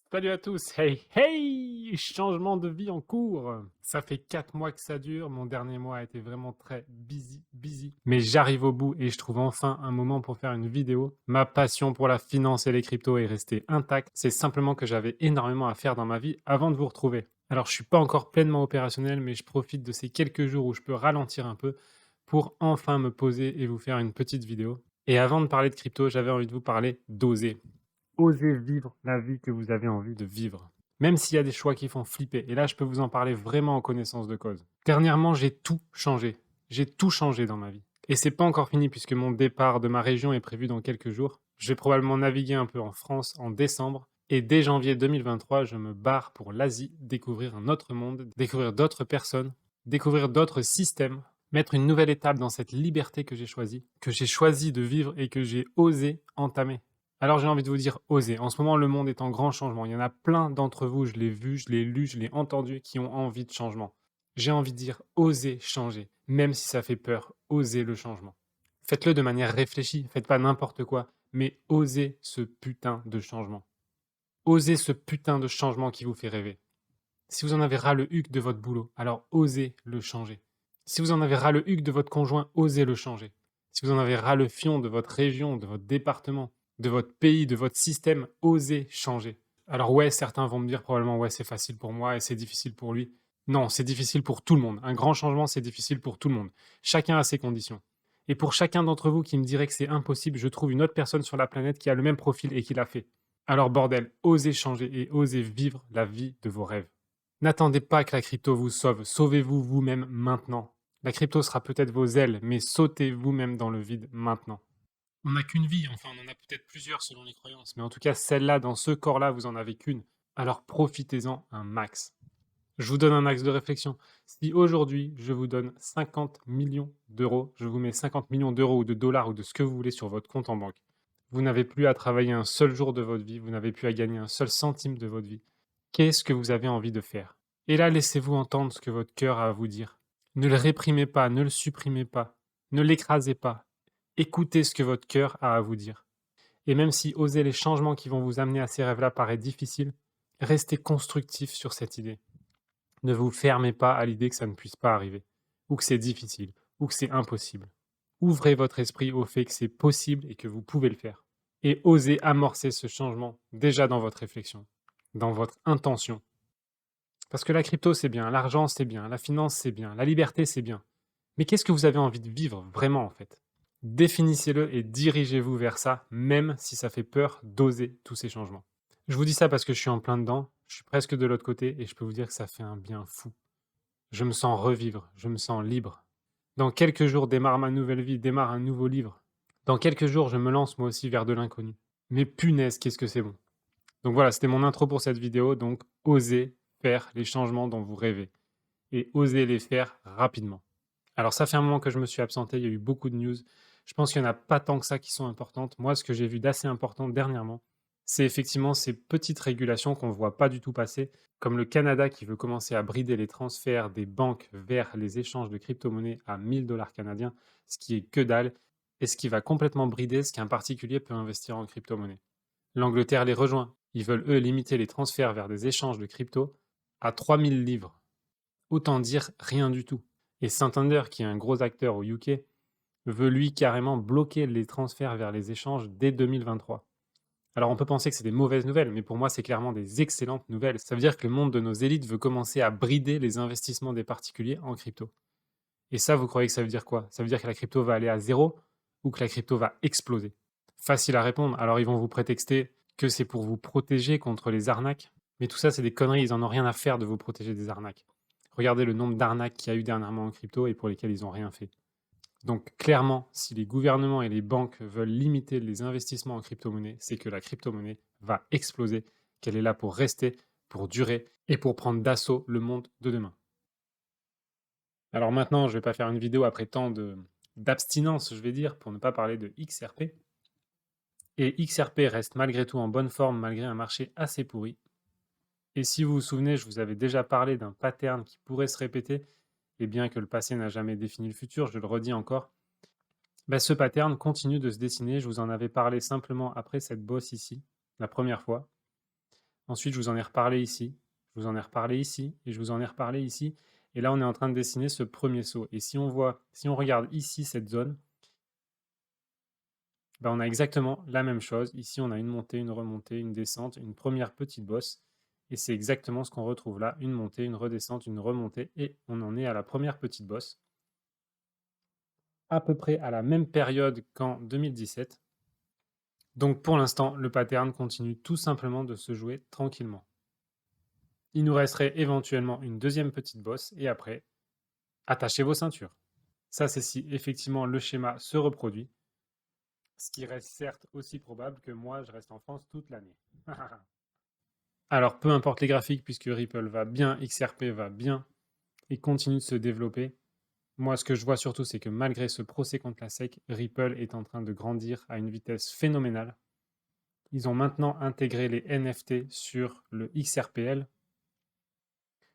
Salut à tous, hey hey! Changement de vie en cours. Ça fait 4 mois que ça dure, mon dernier mois a été vraiment très busy. Mais j'arrive au bout et je trouve enfin un moment pour faire une vidéo. Ma passion pour la finance et les cryptos est restée intacte, c'est simplement que j'avais énormément à faire dans ma vie avant de vous retrouver. Alors je suis pas encore pleinement opérationnel, mais je profite de ces quelques jours où je peux ralentir un peu pour enfin me poser et vous faire une petite vidéo. Et avant de parler de crypto, j'avais envie de vous parler d'oser. Osez vivre la vie que vous avez envie de vivre. Même s'il y a des choix qui font flipper. Et là, je peux vous en parler vraiment en connaissance de cause. Dernièrement, j'ai tout changé. J'ai tout changé dans ma vie. Et c'est pas encore fini puisque mon départ de ma région est prévu dans quelques jours. Je vais probablement naviguer un peu en France en décembre. Et dès janvier 2023, je me barre pour l'Asie, découvrir un autre monde, découvrir d'autres personnes, découvrir d'autres systèmes, mettre une nouvelle étape dans cette liberté que j'ai choisi de vivre et que j'ai osé entamer. Alors j'ai envie de vous dire, osez. En ce moment, le monde est en grand changement. Il y en a plein d'entre vous, je l'ai vu, je l'ai lu, je l'ai entendu, qui ont envie de changement. J'ai envie de dire, osez changer. Même si ça fait peur, osez le changement. Faites-le de manière réfléchie, faites pas n'importe quoi, mais osez ce putain de changement. Osez ce putain de changement qui vous fait rêver. Si vous en avez ras le huc de votre boulot, alors osez le changer. Si vous en avez ras le huc de votre conjoint, osez le changer. Si vous en avez ras le fion de votre région, de votre département, de votre pays, de votre système, osez changer. Alors ouais, certains vont me dire probablement ouais, c'est facile pour moi et c'est difficile pour lui. Non, c'est difficile pour tout le monde. Un grand changement, c'est difficile pour tout le monde. Chacun a ses conditions. Et pour chacun d'entre vous qui me dirait que c'est impossible, je trouve une autre personne sur la planète qui a le même profil et qui l'a fait. Alors bordel, osez changer et osez vivre la vie de vos rêves. N'attendez pas que la crypto vous sauve, sauvez-vous vous-même maintenant. La crypto sera peut-être vos ailes, mais sautez vous-même dans le vide maintenant. On n'a qu'une vie, enfin on en a peut-être plusieurs selon les croyances, mais en tout cas celle-là, dans ce corps-là, vous en avez qu'une. Alors profitez-en un max. Je vous donne un axe de réflexion. Si aujourd'hui je vous donne 50 millions d'euros, je vous mets 50 millions d'euros ou de dollars ou de ce que vous voulez sur votre compte en banque, vous n'avez plus à travailler un seul jour de votre vie, vous n'avez plus à gagner un seul centime de votre vie. Qu'est-ce que vous avez envie de faire? Et là, laissez-vous entendre ce que votre cœur a à vous dire. Ne le réprimez pas, ne le supprimez pas, ne l'écrasez pas. Écoutez ce que votre cœur a à vous dire. Et même si oser les changements qui vont vous amener à ces rêves-là paraît difficile, restez constructif sur cette idée. Ne vous fermez pas à l'idée que ça ne puisse pas arriver, ou que c'est difficile, ou que c'est impossible. Ouvrez votre esprit au fait que c'est possible et que vous pouvez le faire. Et osez amorcer ce changement déjà dans votre réflexion, dans votre intention. Parce que la crypto, c'est bien, l'argent, c'est bien, la finance, c'est bien, la liberté, c'est bien. Mais qu'est-ce que vous avez envie de vivre vraiment, en fait? Définissez-le et dirigez-vous vers ça, même si ça fait peur d'oser tous ces changements. Je vous dis ça parce que je suis en plein dedans, je suis presque de l'autre côté et je peux vous dire que ça fait un bien fou. Je me sens revivre, je me sens libre. Dans quelques jours démarre ma nouvelle vie, démarre un nouveau livre. Dans quelques jours, je me lance moi aussi vers de l'inconnu. Mais punaise, qu'est-ce que c'est bon. Donc voilà, c'était mon intro pour cette vidéo, donc osez faire les changements dont vous rêvez et osez les faire rapidement. Alors ça fait un moment que je me suis absenté, il y a eu beaucoup de news. Je pense qu'il n'y en a pas tant que ça qui sont importantes. Moi, ce que j'ai vu d'assez important dernièrement, c'est effectivement ces petites régulations qu'on ne voit pas du tout passer, comme le Canada qui veut commencer à brider les transferts des banques vers les échanges de crypto-monnaies à 1000 $ canadiens, ce qui est que dalle, et ce qui va complètement brider ce qu'un particulier peut investir en crypto-monnaie. L'Angleterre les rejoint. Ils veulent, eux, limiter les transferts vers des échanges de crypto à 3000 livres. Autant dire rien du tout. Et Santander, qui est un gros acteur au UK, veut lui carrément bloquer les transferts vers les échanges dès 2023. Alors on peut penser que c'est des mauvaises nouvelles, mais pour moi c'est clairement des excellentes nouvelles. Ça veut dire que le monde de nos élites veut commencer à brider les investissements des particuliers en crypto. Et ça, vous croyez que ça veut dire quoi? Ça veut dire que la crypto va aller à zéro ou que la crypto va exploser? Facile à répondre. Alors ils vont vous prétexter que c'est pour vous protéger contre les arnaques. Mais tout ça, c'est des conneries. Ils en ont rien à faire de vous protéger des arnaques. Regardez le nombre d'arnaques qu'il y a eu dernièrement en crypto et pour lesquelles ils n'ont rien fait. Donc clairement, si les gouvernements et les banques veulent limiter les investissements en crypto-monnaie, c'est que la crypto-monnaie va exploser, qu'elle est là pour rester, pour durer et pour prendre d'assaut le monde de demain. Alors maintenant, je ne vais pas faire une vidéo après tant d'abstinence, je vais dire, pour ne pas parler de XRP. Et XRP reste malgré tout en bonne forme malgré un marché assez pourri. Et si vous vous souvenez, je vous avais déjà parlé d'un pattern qui pourrait se répéter, et bien que le passé n'a jamais défini le futur, je le redis encore, ce pattern continue de se dessiner. Je vous en avais parlé simplement après cette bosse ici, la première fois. Ensuite, je vous en ai reparlé ici, je vous en ai reparlé ici, et je vous en ai reparlé ici. Et là, on est en train de dessiner ce premier saut. Et si on regarde ici cette zone, ben, on a exactement la même chose. Ici, on a une montée, une remontée, une descente, une première petite bosse. Et c'est exactement ce qu'on retrouve là. Une montée, une redescente, une remontée. Et on en est à la première petite bosse. À peu près à la même période qu'en 2017. Donc pour l'instant, le pattern continue tout simplement de se jouer tranquillement. Il nous resterait éventuellement une deuxième petite bosse. Et après, attachez vos ceintures. Ça, c'est si effectivement le schéma se reproduit. Ce qui reste certes aussi probable que moi, je reste en France toute l'année. Alors, peu importe les graphiques, puisque Ripple va bien, XRP va bien et continue de se développer. Moi, ce que je vois surtout, c'est que malgré ce procès contre la SEC, Ripple est en train de grandir à une vitesse phénoménale. Ils ont maintenant intégré les NFT sur le XRPL,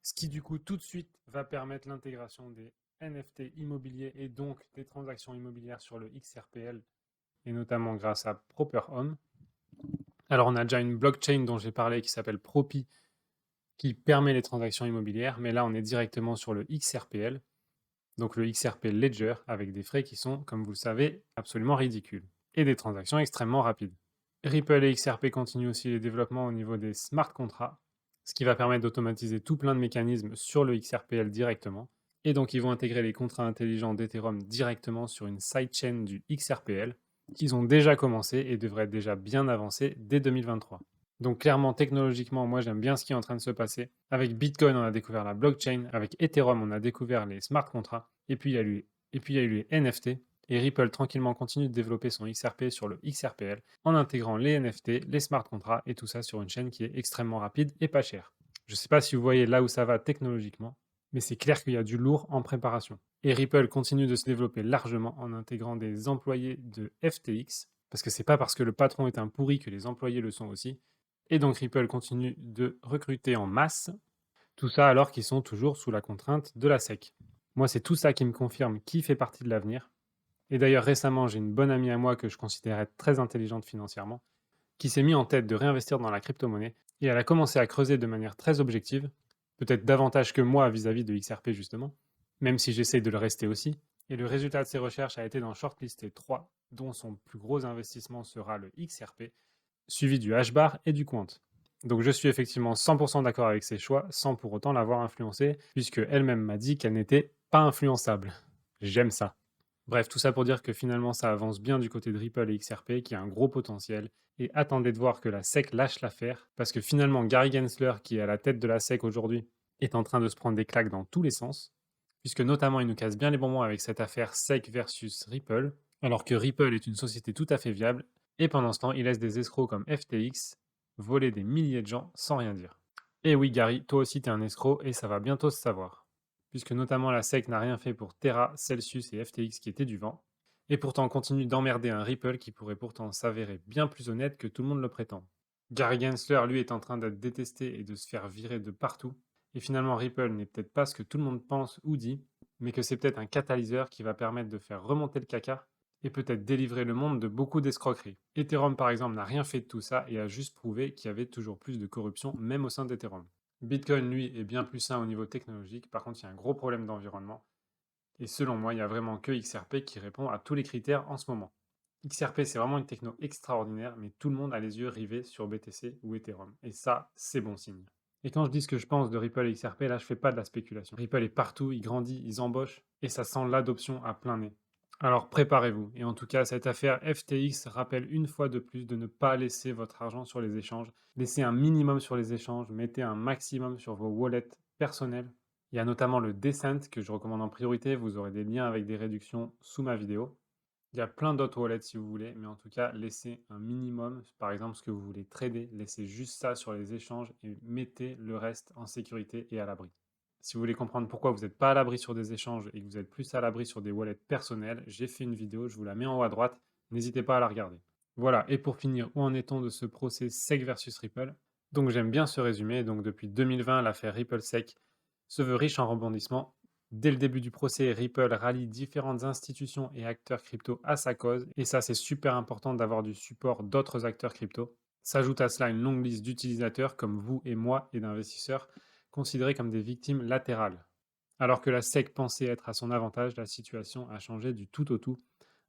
ce qui du coup tout de suite va permettre l'intégration des NFT immobiliers et donc des transactions immobilières sur le XRPL, et notamment grâce à Proper Home. Alors, on a déjà une blockchain dont j'ai parlé qui s'appelle Propi, qui permet les transactions immobilières, mais là, on est directement sur le XRPL, donc le XRP Ledger, avec des frais qui sont, comme vous le savez, absolument ridicules, et des transactions extrêmement rapides. Ripple et XRP continuent aussi les développements au niveau des smart contracts, ce qui va permettre d'automatiser tout plein de mécanismes sur le XRPL directement, et donc ils vont intégrer les contrats intelligents d'Ethereum directement sur une sidechain du XRPL, qu'ils ont déjà commencé et devraient être déjà bien avancés dès 2023. Donc clairement, technologiquement, moi j'aime bien ce qui est en train de se passer. Avec Bitcoin, on a découvert la blockchain. Avec Ethereum, on a découvert les smart contracts. Et puis il y a eu les NFT. Et Ripple tranquillement continue de développer son XRP sur le XRPL en intégrant les NFT, les smart contracts et tout ça sur une chaîne qui est extrêmement rapide et pas chère. Je ne sais pas si vous voyez là où ça va technologiquement, mais c'est clair qu'il y a du lourd en préparation. Et Ripple continue de se développer largement en intégrant des employés de FTX, parce que c'est pas parce que le patron est un pourri que les employés le sont aussi. Et donc Ripple continue de recruter en masse, tout ça alors qu'ils sont toujours sous la contrainte de la SEC. Moi, c'est tout ça qui me confirme qui fait partie de l'avenir. Et d'ailleurs, récemment, j'ai une bonne amie à moi que je considérais très intelligente financièrement, qui s'est mis en tête de réinvestir dans la crypto-monnaie, et elle a commencé à creuser de manière très objective, peut-être davantage que moi vis-à-vis de XRP justement, même si j'essaie de le rester aussi. Et le résultat de ses recherches a été d'en shortlister 3, dont son plus gros investissement sera le XRP, suivi du H-bar et du Quant. Donc je suis effectivement 100% d'accord avec ses choix, sans pour autant l'avoir influencé, puisque elle-même m'a dit qu'elle n'était pas influençable. J'aime ça. Bref, tout ça pour dire que finalement ça avance bien du côté de Ripple et XRP, qui a un gros potentiel, et attendez de voir que la SEC lâche l'affaire, parce que finalement Gary Gensler, qui est à la tête de la SEC aujourd'hui, est en train de se prendre des claques dans tous les sens, puisque notamment il nous casse bien les bonbons avec cette affaire SEC versus Ripple, alors que Ripple est une société tout à fait viable, et pendant ce temps il laisse des escrocs comme FTX voler des milliers de gens sans rien dire. Et oui Gary, toi aussi t'es un escroc, et ça va bientôt se savoir, puisque notamment la SEC n'a rien fait pour Terra, Celsius et FTX qui étaient du vent, et pourtant continue d'emmerder un Ripple qui pourrait pourtant s'avérer bien plus honnête que tout le monde le prétend. Gary Gensler, lui, est en train d'être détesté et de se faire virer de partout, et finalement Ripple n'est peut-être pas ce que tout le monde pense ou dit, mais que c'est peut-être un catalyseur qui va permettre de faire remonter le caca et peut-être délivrer le monde de beaucoup d'escroqueries. Ethereum, par exemple, n'a rien fait de tout ça et a juste prouvé qu'il y avait toujours plus de corruption, même au sein d'Ethereum. Bitcoin, lui, est bien plus sain au niveau technologique, par contre, il y a un gros problème d'environnement. Et selon moi, il n'y a vraiment que XRP qui répond à tous les critères en ce moment. XRP, c'est vraiment une techno extraordinaire, mais tout le monde a les yeux rivés sur BTC ou Ethereum. Et ça, c'est bon signe. Et quand je dis ce que je pense de Ripple et XRP, là, je fais pas de la spéculation. Ripple est partout, il grandit, ils embauchent, et ça sent l'adoption à plein nez. Alors préparez-vous. Et en tout cas, cette affaire FTX rappelle une fois de plus de ne pas laisser votre argent sur les échanges. Laissez un minimum sur les échanges, mettez un maximum sur vos wallets personnels. Il y a notamment le Descent que je recommande en priorité. Vous aurez des liens avec des réductions sous ma vidéo. Il y a plein d'autres wallets si vous voulez, mais en tout cas, laissez un minimum. Par exemple, ce que vous voulez trader, laissez juste ça sur les échanges et mettez le reste en sécurité et à l'abri. Si vous voulez comprendre pourquoi vous n'êtes pas à l'abri sur des échanges et que vous êtes plus à l'abri sur des wallets personnels, j'ai fait une vidéo, je vous la mets en haut à droite, n'hésitez pas à la regarder. Voilà, et pour finir, où en est-on de ce procès SEC versus Ripple? Donc j'aime bien ce résumé, donc depuis 2020, l'affaire Ripple SEC se veut riche en rebondissements. Dès le début du procès, Ripple rallie différentes institutions et acteurs crypto à sa cause, et ça c'est super important d'avoir du support d'autres acteurs crypto. S'ajoute à cela une longue liste d'utilisateurs comme vous et moi et d'investisseurs considérés comme des victimes latérales. Alors que la SEC pensait être à son avantage, la situation a changé du tout au tout.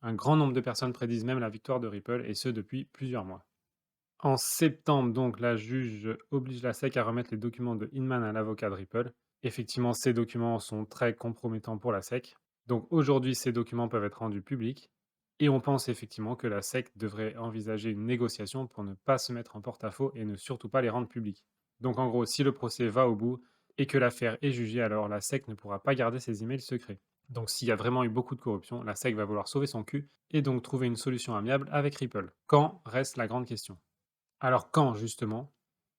Un grand nombre de personnes prédisent même la victoire de Ripple, et ce depuis plusieurs mois. En septembre, donc, la juge oblige la SEC à remettre les documents de Inman à l'avocat de Ripple. Effectivement, ces documents sont très compromettants pour la SEC. Donc aujourd'hui, ces documents peuvent être rendus publics. Et on pense effectivement que la SEC devrait envisager une négociation pour ne pas se mettre en porte-à-faux et ne surtout pas les rendre publics. Donc en gros, si le procès va au bout et que l'affaire est jugée, alors la SEC ne pourra pas garder ses emails secrets. Donc s'il y a vraiment eu beaucoup de corruption, la SEC va vouloir sauver son cul et donc trouver une solution amiable avec Ripple. Quand reste la grande question. Alors quand, justement?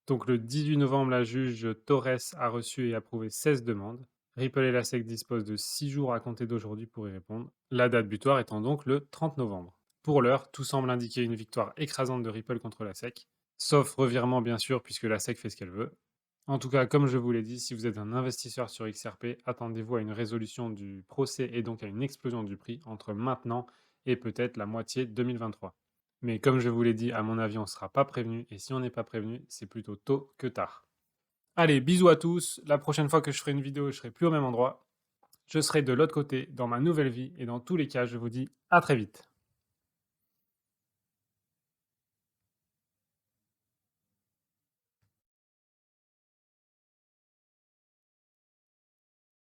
Donc le 18 novembre, la juge Torres a reçu et approuvé 16 demandes. Ripple et la SEC disposent de 6 jours à compter d'aujourd'hui pour y répondre, la date butoir étant donc le 30 novembre. Pour l'heure, tout semble indiquer une victoire écrasante de Ripple contre la SEC, sauf revirement bien sûr puisque la SEC fait ce qu'elle veut. En tout cas, comme je vous l'ai dit, si vous êtes un investisseur sur XRP, attendez-vous à une résolution du procès et donc à une explosion du prix entre maintenant et peut-être la moitié 2023. Mais comme je vous l'ai dit, à mon avis, on ne sera pas prévenu, et si on n'est pas prévenu, c'est plutôt tôt que tard. Allez, bisous à tous, la prochaine fois que je ferai une vidéo, je serai plus au même endroit. Je serai de l'autre côté, dans ma nouvelle vie, et dans tous les cas, je vous dis à très vite.